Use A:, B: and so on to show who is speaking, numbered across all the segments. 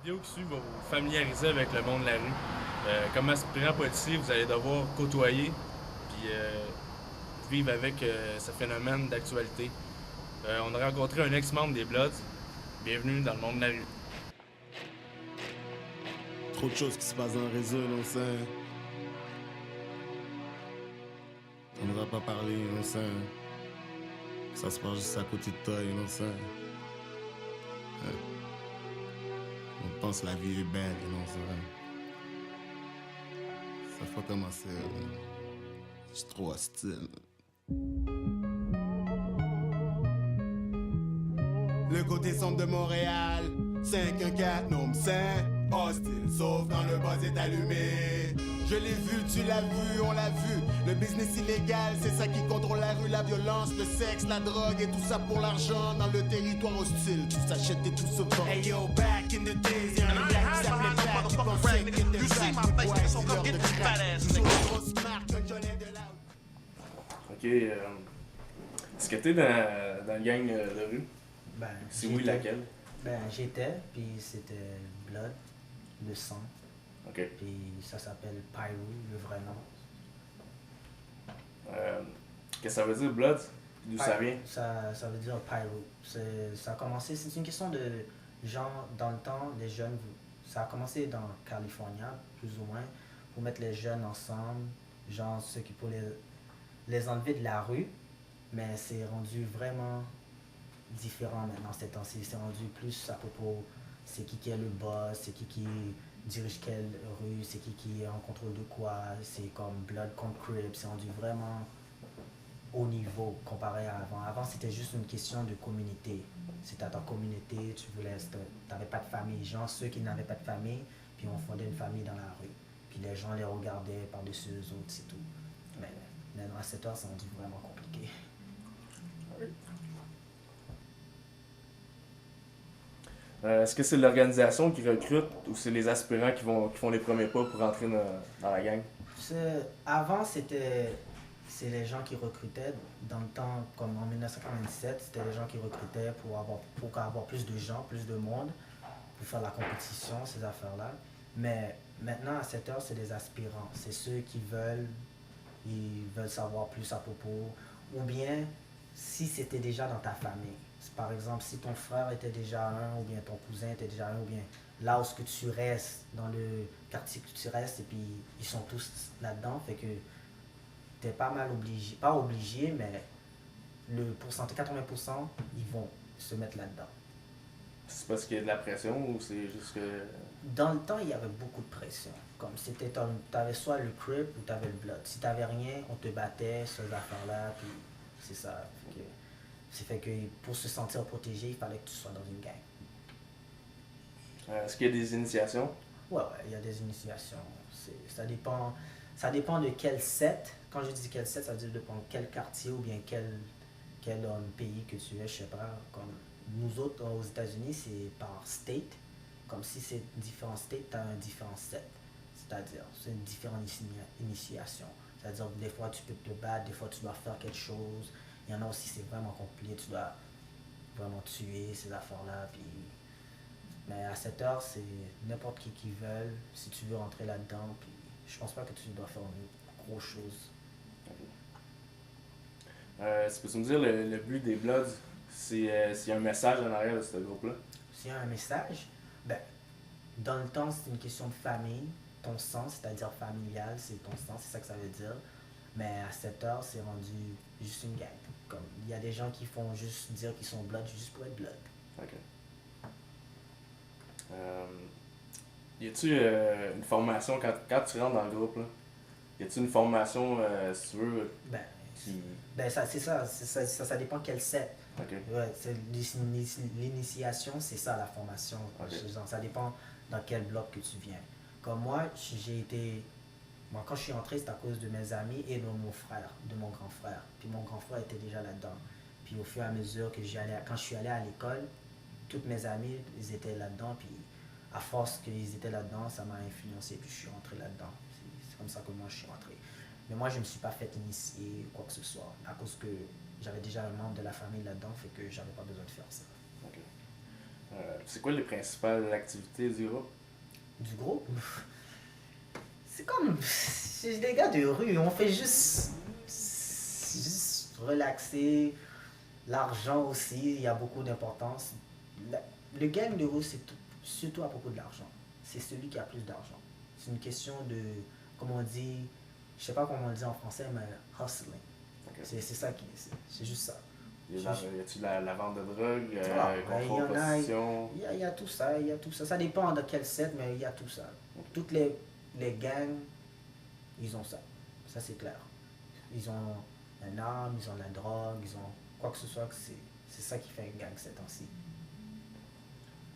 A: vidéo qui suit va vous familiariser avec le monde de la rue. Comme aspirant policier, vous allez devoir côtoyer puis vivre avec ce phénomène d'actualité. On a rencontré un ex-membre des Bloods. Bienvenue dans le monde de la rue.
B: Trop de choses qui se passent dans le réseau, non c'est. On ne va pas parler, non c'est. Ça se passe juste à côté de toi, non c'est. On pense que la vie est belle, non c'est. Ça faut commencer. Je suis trop hostile. Le côté sombre de Montréal, 514, non c'est hostile, sauf quand le buzz est allumé. Je l'ai vu, tu l'as vu, on l'a vu. Le business illégal, c'est ça qui contrôle la rue, la violence, le sexe, la drogue et tout ça pour l'argent dans le territoire hostile. Tout s'achète et tout se vend. Hey yo, back in the days, y'a un gars qui s'appelait Jack qui pensait qu'il était Jack, du bois, dealer de crack. Toujours une grosse marque, un jolet de la...
A: Ok. Est-ce que t'es dans le gang de rue?
C: Ben,
A: Si oui, laquelle?
C: Ben, j'étais, puis c'était Blood, le sang.
A: Ok.
C: Puis ça s'appelle Pyro, le vrai nom.
A: Qu'est-ce que ça veut dire, Blood? D'où ça vient?
C: Ça veut dire Pyro. Ça a commencé, c'est une question de genre, dans le temps, les jeunes, ça a commencé dans Californie, plus ou moins, pour mettre les jeunes ensemble, genre ceux qui pour les enlever de la rue, mais c'est rendu vraiment différent maintenant ces temps-ci. C'est rendu plus à propos c'est qui est le boss, c'est qui dirige quelle rue, c'est qui est en contrôle de quoi, c'est comme Blood contre Crip, c'est rendu vraiment haut niveau comparé à avant. Avant c'était juste une question de communauté. C'était ta communauté, t'avais pas de famille. Genre ceux qui n'avaient pas de famille, puis on fondait une famille dans la rue. Puis les gens les regardaient par-dessus eux autres, c'est tout. Mais maintenant à cette heure, c'est rendu vraiment compliqué.
A: Est-ce que c'est l'organisation qui recrute ou c'est les aspirants qui font les premiers pas pour entrer dans la gang?
C: Avant, c'est les gens qui recrutaient. Dans le temps, comme en 1997, c'était les gens qui recrutaient pour avoir plus de gens, plus de monde, pour faire la compétition, ces affaires-là. Mais maintenant, à cette heure, c'est des aspirants. C'est ceux qui ils veulent savoir plus à propos. Ou bien, si c'était déjà dans ta famille. Par exemple, si ton frère était déjà un, ou bien ton cousin était déjà un, ou bien là où tu restes, dans le quartier que tu restes, et puis ils sont tous là-dedans, fait que t'es pas mal obligé, pas obligé, mais le pourcentage, 80%, ils vont se mettre là-dedans.
A: C'est parce qu'il y a de la pression ou c'est juste que...
C: Dans le temps, il y avait beaucoup de pression. Comme c'était, t'avais soit le Crip ou t'avais le Blood. Si t'avais rien, on te battait, ces affaires-là, puis c'est ça. C'est fait que pour se sentir protégé, il fallait que tu sois dans une gang.
A: Est-ce qu'il y a des initiations?
C: Ouais, il y a des initiations. Ça dépend de quel set. Quand je dis quel set, ça veut dire dépend de quel quartier ou bien quel pays que tu es, je sais pas. Comme nous autres aux États-Unis, c'est par state. Comme si c'est différents states, tu as un différent set. C'est-à-dire, c'est une différente initiation. C'est-à-dire, des fois, tu peux te battre, des fois, tu dois faire quelque chose. Il y en a aussi, c'est vraiment compliqué, tu dois vraiment tuer ces affaires-là. Puis... Mais à cette heure, c'est n'importe qui veut, si tu veux rentrer là-dedans. Puis je pense pas que tu dois faire une grosse chose.
A: Tu peux me dire le but des Bloods, s'il y a un message en arrière de ce groupe-là?
C: S'il y a un message, ben, dans le temps, c'est une question de famille. Ton sang, c'est-à-dire familial, c'est ton sang, c'est ça que ça veut dire. Mais à cette heure, c'est rendu juste une gang. Comme, il y a des gens qui font juste dire qu'ils sont Blood juste pour être Blood.
A: Ok. Y a-tu une formation quand tu rentres dans le groupe, là? Y a-tu une formation, si tu veux,
C: Ben ça, c'est ça, ça dépend quel set.
A: Ok.
C: Ouais, l'initiation, c'est ça la formation.
A: Ok.
C: Ça dépend dans quel bloc que tu viens. Comme moi, quand je suis entré, c'est à cause de mes amis et de mon frère, de mon grand frère. Puis mon grand frère était déjà là-dedans. Puis au fur et à mesure que quand je suis allé à l'école, toutes mes amis, ils étaient là-dedans. Puis à force qu'ils étaient là-dedans, ça m'a influencé. Puis je suis rentré là-dedans. C'est comme ça que moi je suis rentré. Mais moi, je ne me suis pas fait initier ou quoi que ce soit. À cause que j'avais déjà un membre de la famille là-dedans, fait que j'avais pas besoin de faire ça.
A: Ok.
D: C'est quoi les principales activités du groupe?
C: Du groupe, c'est comme. C'est des gars de rue, on fait juste relaxer. L'argent aussi, il y a beaucoup d'importance. Le gang de rue, surtout à propos de l'argent. C'est celui qui a plus d'argent. C'est une question de, comme on dit, je sais pas comment on le dit en français, mais hustling.
D: Okay.
C: C'est ça qui c'est juste ça.
D: Y a-tu la vente de drogue,
C: Il
D: prostitution?
C: y a tout ça, il y a tout ça. Ça dépend de quel set, mais il y a tout ça.
D: Okay.
C: Toutes les gangs, ils ont ça. Ça, c'est clair. Ils ont un arme, ils ont la drogue, ils ont quoi que ce soit. C'est ça qui fait un gang ces temps-ci.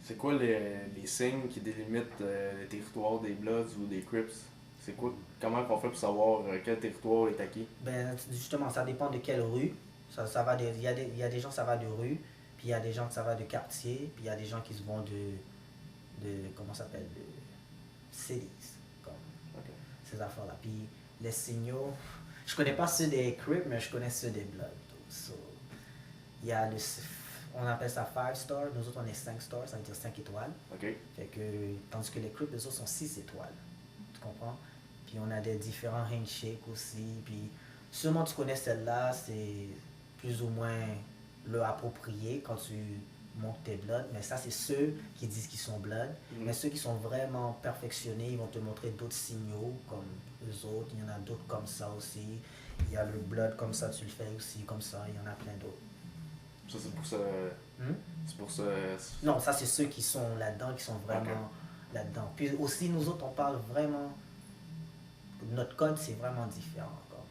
D: C'est quoi les signes qui délimitent les territoires des Bloods ou des Crips? C'est quoi, comment on fait pour savoir quel territoire est acquis?
C: Ben, justement, ça dépend de quelle rue. Ça va il y a des gens, ça va de rue, puis il y a des gens que ça va de quartier, puis il y a des gens qui se vont de comment ça s'appelle, de cities, comme
D: Okay.
C: ces affaires-là. Puis les signaux, je connais pas ceux des Crips, mais je connais ceux des Bloods. So, il y a on appelle ça 5 stars, nous autres on est 5 stars, ça veut dire 5 étoiles.
D: Okay.
C: Fait que, tandis que les Crips, les autres sont 6 étoiles. Tu comprends? Puis on a des différents handshakes aussi. Puis sûrement tu connais celle-là, c'est plus ou moins le approprié quand tu montes tes bloods. Mais ça, c'est ceux qui disent qu'ils sont bloods. Mais ceux qui sont vraiment perfectionnés, ils vont te montrer d'autres signaux comme eux autres. Il y en a d'autres comme ça aussi. Il y a le blood comme ça, tu le fais aussi comme ça. Il y en a plein d'autres.
D: Ça, c'est pour ça. C'est pour ça.
C: Non, ça, c'est ceux qui sont là-dedans, qui sont vraiment là-dedans. Puis aussi, nous autres, on parle vraiment. Notre code, c'est vraiment différent encore.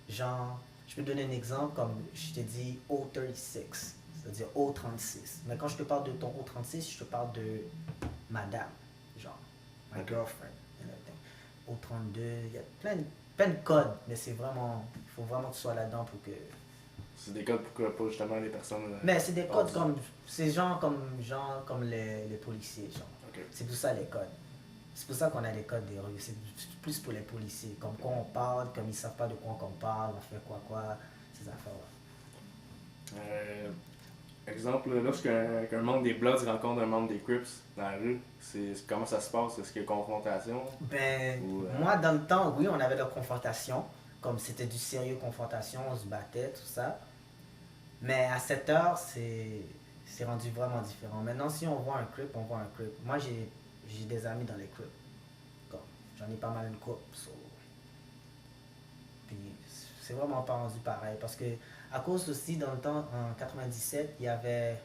C: Genre, je peux te donner un exemple comme je te dis O36, c'est-à-dire O36. Mais quand je te parle de ton O36, je te parle de madame, genre, my girlfriend, and everything. O32, il y a plein de codes, mais c'est vraiment, il faut vraiment que tu sois là-dedans pour que...
D: C'est des codes pour pas justement les personnes...
C: Mais c'est des codes comme, c'est genre comme les policiers, genre.
D: Okay.
C: C'est pour ça les codes. C'est pour ça qu'on a des codes des rues. C'est plus pour les policiers. Comme quoi on parle, comme ils savent pas de quoi on parle, on fait quoi, ces affaires-là.
D: Exemple, lorsqu'un membre des Bloods rencontre un membre des Crips dans la rue, comment ça se passe? Est-ce qu'il y a confrontation?
C: Ben,
D: ou,
C: moi, dans le temps, oui, on avait de la confrontation. Comme c'était du sérieux confrontation, on se battait, tout ça. Mais à cette heure, c'est rendu vraiment différent. Maintenant, si on voit un Crip, on voit un Crip. Moi, j'ai des amis dans les Crips. J'en ai pas mal une couple. So. Puis c'est vraiment pas rendu pareil. Parce que à cause aussi, dans le temps, en 97, il y avait,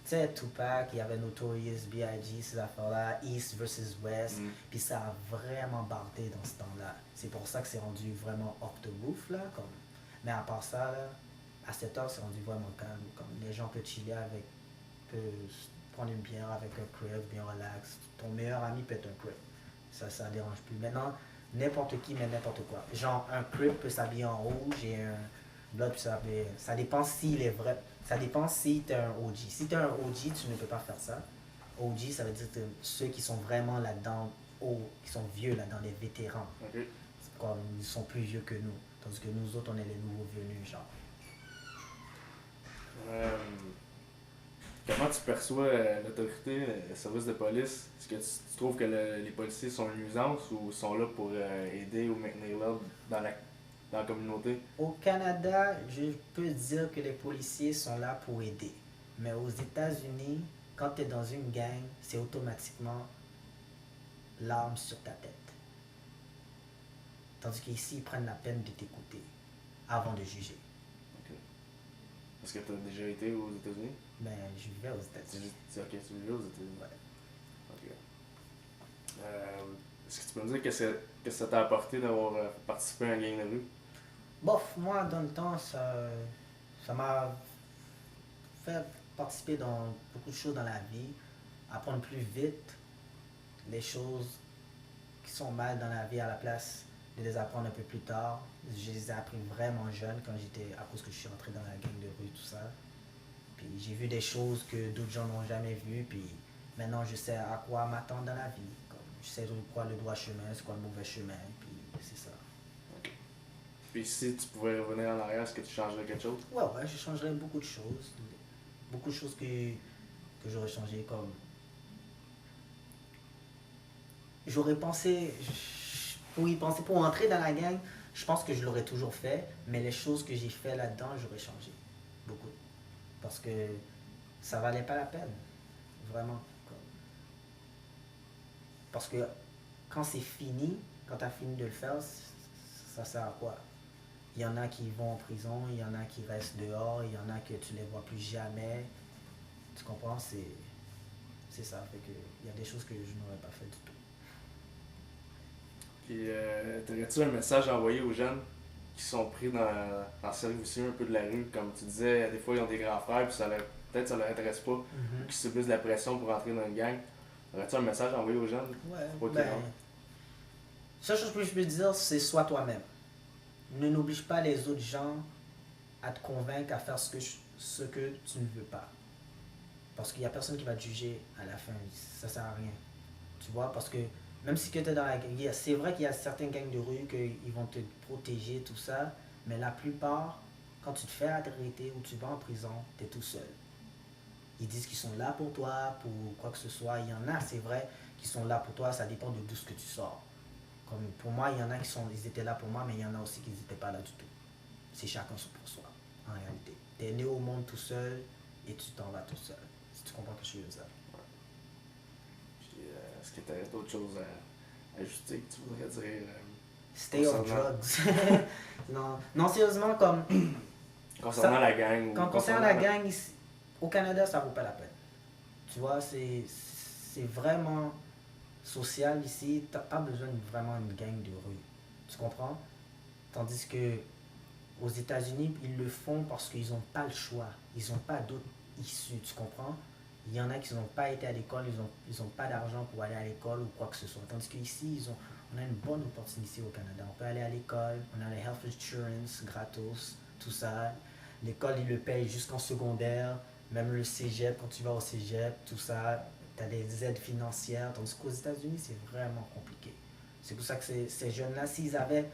C: tu sais, Tupac, il y avait Notorious, B.I.G., ces affaires-là, East versus West. Puis ça a vraiment bardé dans ce temps-là. C'est pour ça que c'est rendu vraiment off the roof, là. Comme. Mais à part ça, là, à cette heure, c'est rendu vraiment calme. Comme les gens peuvent chiller avec, peuvent prendre une bière avec un Crip, bien relax. Ton meilleur ami peut être un Crip. Ça dérange plus. Maintenant, n'importe qui met n'importe quoi. Genre, un Crip peut s'habiller en rouge et un Blood peut s'habiller... Ça dépend s'il est vrai. Ça dépend si t'es un OG. Si t'es un OG, tu ne peux pas faire ça. OG, ça veut dire que ceux qui sont vraiment là-dedans, qui sont vieux là-dedans, les vétérans.
D: Okay.
C: Comme ils sont plus vieux que nous. Tandis que nous autres, on est les nouveaux venus, genre.
D: Comment tu perçois l'autorité, le service de police? Est-ce que tu trouves que les policiers sont une nuisance ou sont là pour aider ou maintenir l'ordre dans la communauté?
C: Au Canada, je peux dire que les policiers sont là pour aider. Mais aux États-Unis, quand tu es dans une gang, c'est automatiquement l'arme sur ta tête. Tandis qu'ici, ils prennent la peine de t'écouter avant de juger.
D: Okay. Est-ce que tu as déjà été aux États-Unis?
C: Ben, je vivais aux États-Unis.
D: Ok, tu vivais aux États-Unis?
C: Ouais.
D: Ok. Est-ce que tu peux me dire qu'est-ce que ça t'a apporté d'avoir participé à un gang de rue?
C: Bof, moi, dans le temps, ça m'a fait participer dans beaucoup de choses dans la vie, apprendre plus vite les choses qui sont mal dans la vie à la place de les apprendre un peu plus tard. Je les ai appris vraiment jeune à cause que je suis rentré dans la gang de rue, tout ça. Puis j'ai vu des choses que d'autres gens n'ont jamais vues, puis maintenant je sais à quoi m'attendre dans la vie. Comme, je sais quoi le droit chemin, c'est quoi le mauvais chemin, puis c'est ça.
D: Okay. Puis si tu pouvais revenir en arrière, est-ce que tu changerais quelque chose?
C: Ouais, je changerais beaucoup de choses. Beaucoup de choses que j'aurais changé, comme j'aurais pensé, pour y penser, pour entrer dans la gang, je pense que je l'aurais toujours fait, mais les choses que j'ai fait là-dedans, j'aurais changé. Beaucoup. Parce que ça valait pas la peine. Vraiment. Parce que quand c'est fini, quand tu as fini de le faire, ça sert à quoi? Il y en a qui vont en prison, il y en a qui restent dehors, il y en a que tu les vois plus jamais. Tu comprends? C'est ça. Fait que il y a des choses que je n'aurais pas fait du tout.
D: Puis, t'aurais-tu un message à envoyer aux jeunes qui sont pris dans le cercle vicieux un peu de la rue? Comme tu disais, des fois, ils ont des grands frères, puis peut-être que ça leur intéresse pas, ou qu'ils subissent de la pression pour entrer dans une gang. Aurais-tu un message à envoyer aux jeunes?
C: Ouais, la seule chose que je peux dire, c'est sois toi-même. Ne n'oblige pas les autres gens à te convaincre à faire ce que tu ne veux pas. Parce qu'il n'y a personne qui va te juger à la fin. Ça sert à rien. Tu vois, parce que même si tu es dans la gang, c'est vrai qu'il y a certaines gangs de rue qu'ils vont te protéger, tout ça, mais la plupart, quand tu te fais arrêter ou tu vas en prison, tu es tout seul. Ils disent qu'ils sont là pour toi, pour quoi que ce soit. Il y en a, c'est vrai, qui sont là pour toi, ça dépend de d'où ce que tu sors. Comme pour moi, il y en a ils étaient là pour moi, mais il y en a aussi qui n'étaient pas là du tout. C'est chacun pour soi, en réalité. Tu es né au monde tout seul et tu t'en vas tout seul. Si tu comprends que je veux dire.
D: Ouais. Puis, est-ce que tu as d'autres choses à ajouter que tu voudrais dire?
C: Stay off drugs. non, sérieusement, comme...
D: Concernant la gang.
C: Concernant la gang, ici, au Canada, ça vaut pas la peine. Tu vois, c'est vraiment social ici. T'as pas besoin de vraiment une gang de rue. Tu comprends? Tandis que aux États-Unis, ils le font parce qu'ils n'ont pas le choix. Ils n'ont pas d'autres issues. Tu comprends? Il y en a qui n'ont pas été à l'école, ils ont pas d'argent pour aller à l'école ou quoi que ce soit. Tandis qu'ici, on a une bonne opportunité au Canada. On peut aller à l'école, on a les health insurance gratos, tout ça. L'école, ils le payent jusqu'en secondaire. Même le cégep, quand tu vas au cégep, tout ça, tu as des aides financières. Tandis qu'aux États-Unis, c'est vraiment compliqué. C'est pour ça que ces jeunes-là, s'ils avaient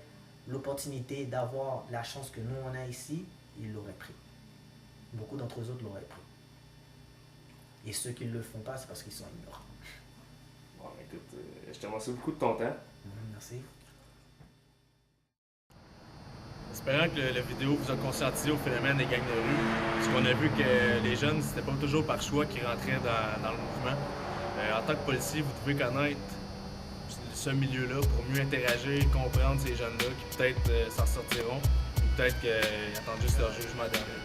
C: l'opportunité d'avoir la chance que nous, on a ici, ils l'auraient pris. Beaucoup d'entre eux autres l'auraient pris. Et ceux qui ne le font pas, c'est parce qu'ils sont ignorants.
D: Bon, écoute, je te remercie beaucoup de ton temps.
C: Merci.
A: Espérant que la vidéo vous a conscientisé au phénomène des gangs de rue, parce qu'on a vu que les jeunes, c'était pas toujours par choix qui rentraient dans le mouvement. En tant que policier, vous devez connaître ce milieu-là pour mieux interagir, comprendre ces jeunes-là qui peut-être s'en sortiront, ou peut-être qu'ils attendent juste leur jugement dernier.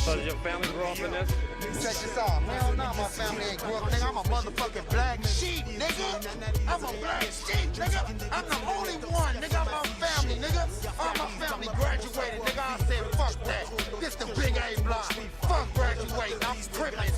E: So does your family grow up in this?
F: Check this out. Hell no, my family ain't grew up. Nigga, I'm a motherfucking black sheep, nigga. I'm a black sheep, nigga. I'm the only one, nigga. I'm my family, nigga. All my family graduated, nigga. I said, fuck that. This the big A block. Fuck graduating. I'm crippin'.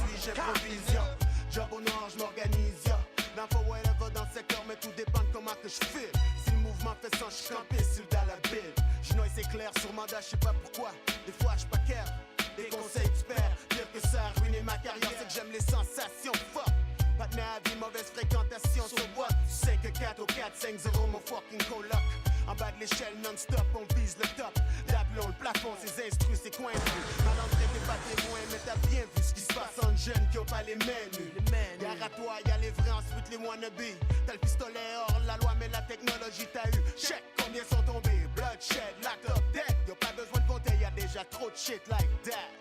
B: Job au noir, je m'organise, ya. N'en faut whatever dans le secteur, mais tout dépend de comment que je file. Si le mouvement fait ça, je suis campé sur le dollar bill. Je noie, c'est clair, sur mandat, je sais pas pourquoi. Des fois, je suis pas care. Des conseils tu perds, pire que ça a ruiné ma carrière, c'est que j'aime les sensations fortes. Pas de vie, mauvaise fréquentation sur boîte. 5 4 au 4, 5 0, mon fucking coloc. En bas de l'échelle non-stop, on vise le top. L'aplomb, le plafond, ses instrus, ses coins de vue. Ma l'entrée, t'es pas témoin, mais t'as bien vu ce qui se passe entre jeunes qui ont pas les mains nues. Gare à toi, y'a les vrais, ensuite les wannabes. T'as le pistolet hors la loi, mais la technologie t'a eu. Check, combien sont tombés? Bloodshed, locked up, dead. Y'a pas besoin de compter, y'a déjà trop de shit like that.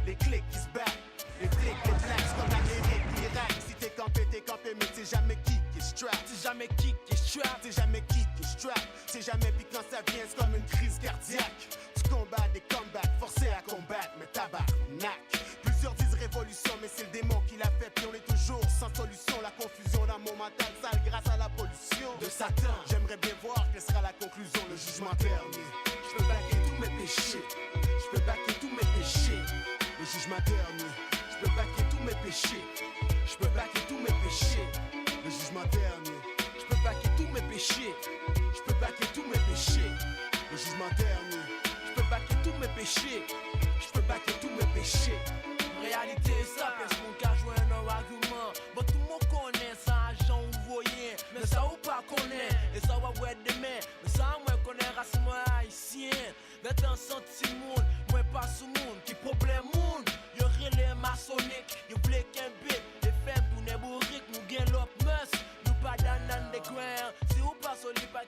B: Les clics qui se battent, les flics, les blacks comme l'Amérique, l'Irak. Si t'es campé, mais t'es jamais qui est strap. T'es jamais qui est strap. T'es jamais qui est strap. C'est jamais pis quand ça vient, c'est comme une crise cardiaque. Tu combats des comebacks, forcé à combattre, mais tabarnak. Plusieurs disent révolution, mais c'est le démon qui l'a fait. Puis on est toujours sans solution. La confusion dans mon mental sale grâce à la pollution de Satan. J'aimerais bien voir quelle sera la conclusion, le jugement dernier. Je peux baquer tous mes péchés. Je peux baquer tous mes péchés. Le jugement dernier, je peux baquer tous mes péchés. Je peux baquer tous mes péchés. Le jugement dernier, je peux baquer tous mes péchés. Je peux baquer tous mes péchés. Le jugement dernier, je peux baquer tous mes péchés. Je peux baquer tous mes péchés.
G: Réalité ça, personne qui a joué un argument. But tout le monde connaît ça, agent ou voyant. Mais mais ça ou pas connaît, et ça va ouais demain, mais ça moi connaît race moi haïtien, d'être un senti monde, moi pas sous monde, qui problème monde, y'a relais maçonnique, y'a blé qu'un bit, les femmes pour les bourriques, nous gain l'op mus, nous pas dans l'underground, si ou pas solide pas